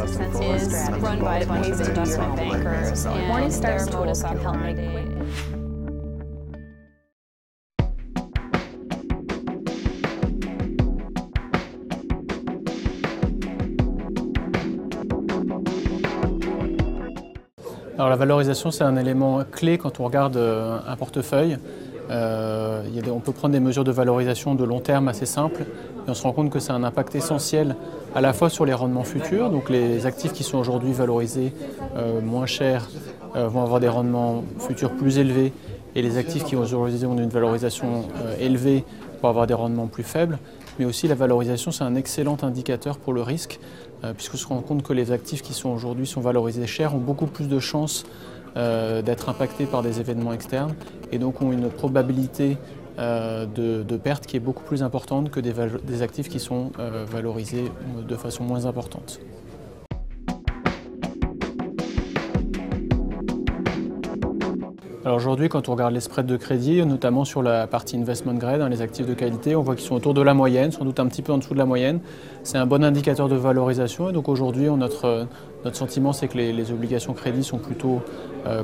is run by a bunch of investment bankers, and Morningstar's tools can help make quick. Alors la valorisation, c'est un élément clé quand on regarde un portefeuille. On peut prendre des mesures de valorisation de long terme assez simples et on se rend compte que c'est un impact essentiel à la fois sur les rendements futurs, donc les actifs qui sont aujourd'hui valorisés moins chers vont avoir des rendements futurs plus élevés et les actifs qui aujourd'hui ont une valorisation élevée vont avoir des rendements plus faibles. Mais aussi la valorisation, c'est un excellent indicateur pour le risque puisqu'on se rend compte que les actifs qui sont aujourd'hui valorisés cher ont beaucoup plus de chances d'être impactés par des événements externes et donc ont une probabilité de perte qui est beaucoup plus importante que des actifs qui sont valorisés de façon moins importante. Alors aujourd'hui, quand on regarde les spreads de crédit, notamment sur la partie investment grade, les actifs de qualité, on voit qu'ils sont autour de la moyenne, sans doute un petit peu en dessous de la moyenne. C'est un bon indicateur de valorisation et donc aujourd'hui, notre sentiment, c'est que les obligations crédit sont plutôt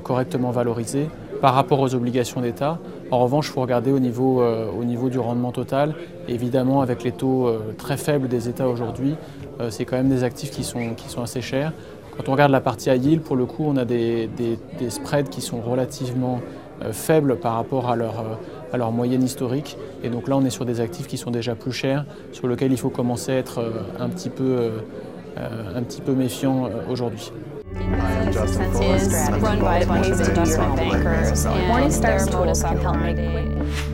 correctement valorisées par rapport aux obligations d'État. En revanche, il faut regarder au niveau du rendement total. Évidemment, avec les taux très faibles des États aujourd'hui, c'est quand même des actifs qui sont assez chers. Quand on regarde la partie high yield, pour le coup, on a des spreads qui sont relativement faibles par rapport à leur moyenne historique. Et donc là, on est sur des actifs qui sont déjà plus chers, sur lesquels il faut commencer à être un petit peu méfiant aujourd'hui. Is run by a bunch of investment bankers, and Morningstar's tools can help make quick.